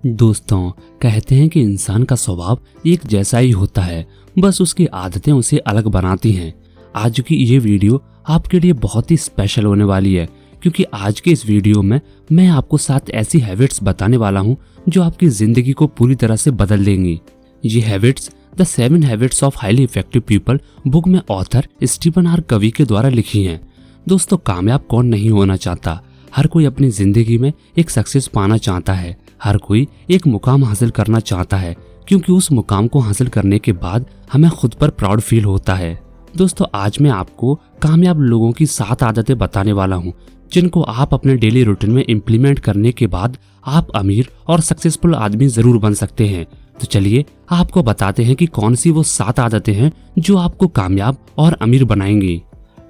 दोस्तों, कहते हैं कि इंसान का स्वभाव एक जैसा ही होता है, बस उसकी आदतें उसे अलग बनाती हैं। आज की ये वीडियो आपके लिए बहुत ही स्पेशल होने वाली है, क्योंकि आज के इस वीडियो में मैं आपको 7 ऐसी हैबिट्स बताने वाला हूँ जो आपकी जिंदगी को पूरी तरह से बदल देंगी। ये habits the 7 habits of highly effective people book में ऑथर स्टीफन आर कवी के द्वारा लिखी हैं। दोस्तों, कामयाब कौन नहीं होना चाहता। हर कोई अपनी जिंदगी में एक सक्सेस पाना चाहता है। हर कोई एक मुकाम हासिल करना चाहता है, क्योंकि उस मुकाम को हासिल करने के बाद हमें खुद पर प्राउड फील होता है। दोस्तों, आज मैं आपको कामयाब लोगों की 7 आदतें बताने वाला हूँ, जिनको आप अपने डेली रूटीन में इम्प्लीमेंट करने के बाद आप अमीर और सक्सेसफुल आदमी जरूर बन सकते हैं। तो चलिए आपको बताते हैं कि कौन सी वो 7 आदतें हैं जो आपको कामयाब और अमीर बनाएंगी।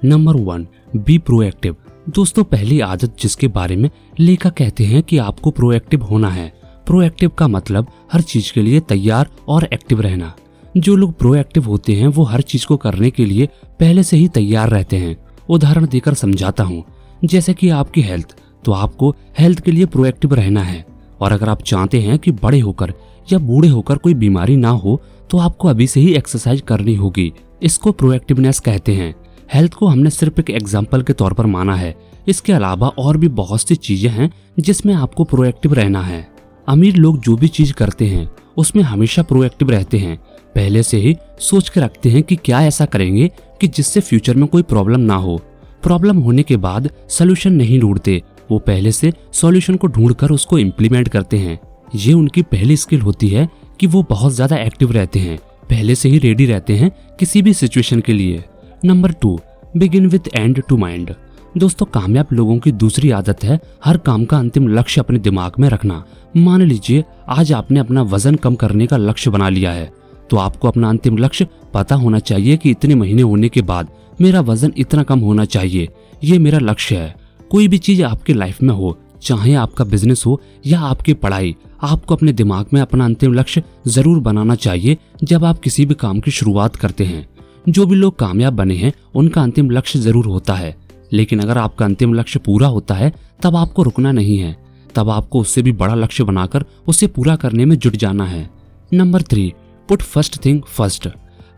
Number 1, be proactive. दोस्तों, पहली आदत जिसके बारे में लेखक कहते हैं कि आपको प्रोएक्टिव होना है। प्रोएक्टिव का मतलब हर चीज के लिए तैयार और एक्टिव रहना। जो लोग प्रोएक्टिव होते हैं वो हर चीज को करने के लिए पहले से ही तैयार रहते हैं। उदाहरण देकर समझाता हूँ, जैसे कि आपकी हेल्थ, तो आपको हेल्थ के लिए प्रोएक्टिव रहना है। और अगर आप चाहते हैं कि बड़े होकर या बूढ़े होकर कोई बीमारी ना हो, तो आपको अभी से ही एक्सरसाइज करनी होगी। इसको प्रोएक्टिवनेस कहते हैं। हेल्थ को हमने सिर्फ एक एग्जाम्पल के तौर पर माना है। इसके अलावा और भी बहुत सी चीजें हैं जिसमें आपको प्रोएक्टिव रहना है। अमीर लोग जो भी चीज करते हैं उसमें हमेशा प्रोएक्टिव रहते हैं। पहले से ही सोच के रखते हैं कि क्या ऐसा करेंगे कि जिससे फ्यूचर में कोई प्रॉब्लम ना हो। प्रॉब्लम होने के बाद सोल्यूशन नहीं ढूंढते, वो पहले से सॉल्यूशन को ढूंढकर उसको इम्प्लीमेंट करते हैं। ये उनकी पहली स्किल होती है कि वो बहुत ज्यादा एक्टिव रहते हैं, पहले से ही रेडी रहते हैं किसी भी सिचुएशन के लिए। Number 2, begin with end to mind. दोस्तों, कामयाब लोगों की दूसरी आदत है हर काम का अंतिम लक्ष्य अपने दिमाग में रखना। मान लीजिए आज आपने अपना वजन कम करने का लक्ष्य बना लिया है, तो आपको अपना अंतिम लक्ष्य पता होना चाहिए कि इतने महीने होने के बाद मेरा वजन इतना कम होना चाहिए। ये मेरा लक्ष्य है। कोई भी चीज आपके लाइफ में हो, चाहे आपका बिजनेस हो या आपकी पढ़ाई, आपको अपने दिमाग में अपना अंतिम लक्ष्य जरूर बनाना चाहिए जब आप किसी भी काम की शुरुआत करते हैं। जो भी लोग कामयाब बने हैं उनका अंतिम लक्ष्य जरूर होता है, लेकिन अगर आपका अंतिम लक्ष्य पूरा होता है तब आपको रुकना नहीं है। तब आपको उससे भी बड़ा लक्ष्य बनाकर उसे पूरा करने में जुट जाना है। Number 3, put first thing first.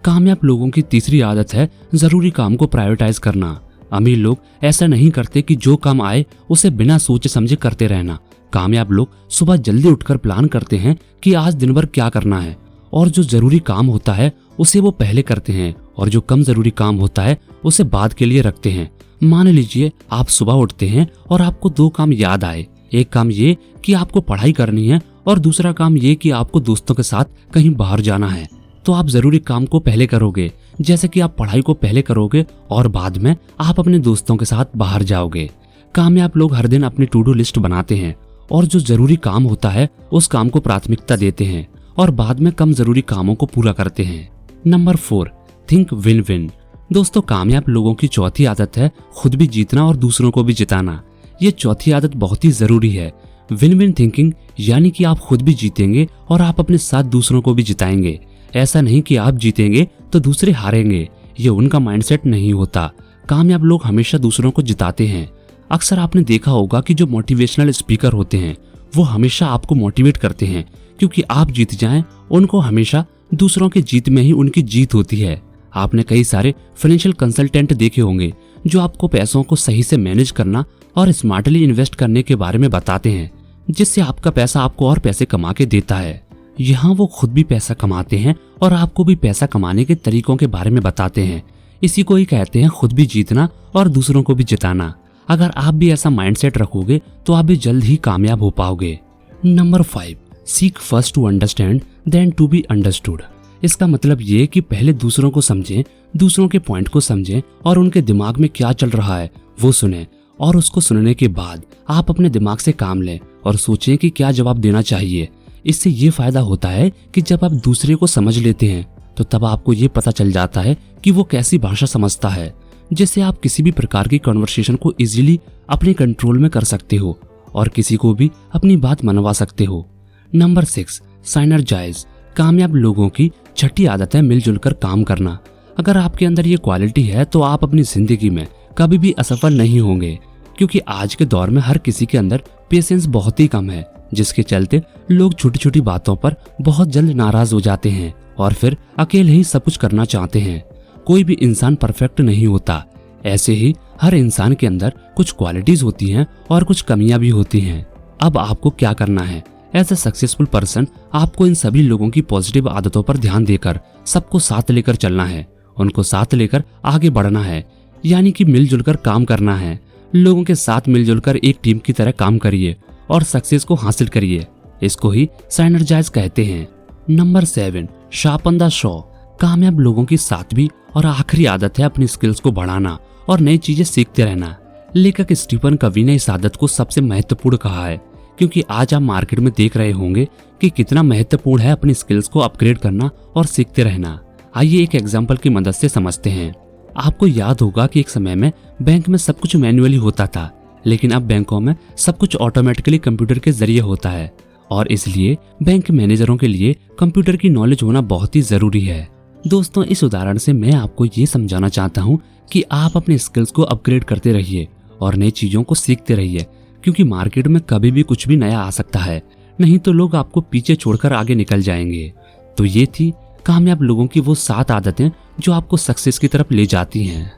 कामयाब लोगों की तीसरी आदत है जरूरी काम को प्रायोरिटाइज करना। अमीर लोग ऐसा नहीं करते कि जो काम आए उसे बिना सोचे समझे करते रहना। कामयाब लोग सुबह जल्दी उठकर प्लान करते हैं कि आज दिन भर क्या करना है, और जो जरूरी काम होता है उसे वो पहले करते हैं और जो कम जरूरी काम होता है उसे बाद के लिए रखते हैं। मान लीजिए आप सुबह उठते हैं और आपको 2 काम याद आए। एक काम ये कि आपको पढ़ाई करनी है और दूसरा काम ये कि आपको दोस्तों के साथ कहीं बाहर जाना है। तो आप जरूरी काम को पहले करोगे, जैसे कि आप पढ़ाई को पहले करोगे और बाद में आप अपने दोस्तों के साथ बाहर जाओगे। कामयाब लोग हर दिन अपनी टू डू लिस्ट बनाते हैं और जो जरूरी काम होता है उस काम को प्राथमिकता देते हैं और बाद में कम जरूरी कामों को पूरा करते हैं। Number 4, think win win. दोस्तों, कामयाब लोगों की चौथी आदत है खुद भी जीतना और दूसरों को भी जिताना। ये चौथी आदत बहुत ही जरूरी है। विन विन थिंकिंग यानी कि आप खुद भी जीतेंगे और आप अपने साथ दूसरों को भी जिताएंगे। ऐसा नहीं कि आप जीतेंगे तो दूसरे हारेंगे, ये उनका माइंडसेट नहीं होता। कामयाब लोग हमेशा दूसरों को जिताते हैं। अक्सर आपने देखा होगा कि जो मोटिवेशनल स्पीकर होते हैं वो हमेशा आपको मोटिवेट करते हैं, क्योंकि आप जीत जाएं, उनको हमेशा दूसरों की जीत में ही उनकी जीत होती है। आपने कई सारे फाइनेंशियल कंसल्टेंट देखे होंगे जो आपको पैसों को सही से मैनेज करना और स्मार्टली इन्वेस्ट करने के बारे में बताते हैं, जिससे आपका पैसा आपको और पैसे कमा के देता है। यहाँ वो खुद भी पैसा कमाते हैं और आपको भी पैसा कमाने के तरीकों के बारे में बताते हैं। इसी को ही कहते हैं खुद भी जीतना और दूसरों को भी जिताना। अगर आप भी ऐसा माइंडसेट रखोगे तो आप भी जल्द ही कामयाब हो पाओगे। Number 5, seek first to understand then to be understood. इसका मतलब ये कि पहले दूसरों को समझें, दूसरों के पॉइंट को समझें और उनके दिमाग में क्या चल रहा है वो सुनें, और उसको सुनने के बाद आप अपने दिमाग से काम लें और सोचें कि क्या जवाब देना चाहिए। इससे ये फायदा होता है कि जब आप दूसरे को समझ लेते हैं तो तब आपको ये पता चल जाता है कि वो कैसी भाषा समझता है, जिससे आप किसी भी प्रकार की कन्वर्सेशन को इजीली अपने कंट्रोल में कर सकते हो और किसी को भी अपनी बात मनवा सकते हो। नंबर 6, साइनर्जाइज। कामयाब लोगों की छठी आदत है मिलजुल कर काम करना। अगर आपके अंदर ये क्वालिटी है तो आप अपनी जिंदगी में कभी भी असफल नहीं होंगे, क्योंकि आज के दौर में हर किसी के अंदर पेशेंस बहुत ही कम है, जिसके चलते लोग छोटी छोटी बातों पर बहुत जल्द नाराज हो जाते हैं और फिर अकेले ही सब कुछ करना चाहते हैं। कोई भी इंसान परफेक्ट नहीं होता। ऐसे ही हर इंसान के अंदर कुछ क्वालिटीज होती हैं और कुछ कमियां भी होती हैं। अब आपको क्या करना है? एज ए सक्सेसफुल पर्सन आपको इन सभी लोगों की पॉजिटिव आदतों पर ध्यान देकर सबको साथ लेकर चलना है, उनको साथ लेकर आगे बढ़ना है, यानी कि मिलजुल कर काम करना है। लोगों के साथ मिलजुल कर एक टीम की तरह काम करिए और सक्सेस को हासिल करिए। इसको ही साइनर्जाइज कहते हैं। Number 7, sharpen the Shaw. कामयाब लोगों की सातवीं और आखिरी आदत है अपनी स्किल्स को बढ़ाना और नई चीजें सीखते रहना। लेखक स्टीफन कवी ने इस आदत को सबसे महत्वपूर्ण कहा है, क्योंकि आज आप मार्केट में देख रहे होंगे कि कितना महत्वपूर्ण है अपनी स्किल्स को अपग्रेड करना और सीखते रहना। आइए एक एग्जाम्पल की मदद से समझते हैं। आपको याद होगा कि एक समय में बैंक में सब कुछ मैन्युअली होता था, लेकिन अब बैंकों में सब कुछ ऑटोमेटिकली कंप्यूटर के जरिए होता है और इसलिए बैंक मैनेजरों के लिए कंप्यूटर की नॉलेज होना बहुत ही जरूरी है। दोस्तों, इस उदाहरण से मैं आपको ये समझाना चाहता हूँ कि आप अपने स्किल्स को अपग्रेड करते रहिए और नई चीजों को सीखते रहिए, क्योंकि मार्केट में कभी भी कुछ भी नया आ सकता है, नहीं तो लोग आपको पीछे छोड़कर आगे निकल जाएंगे। तो ये थी कामयाब लोगों की वो 7 आदतें जो आपको सक्सेस की तरफ ले जाती हैं।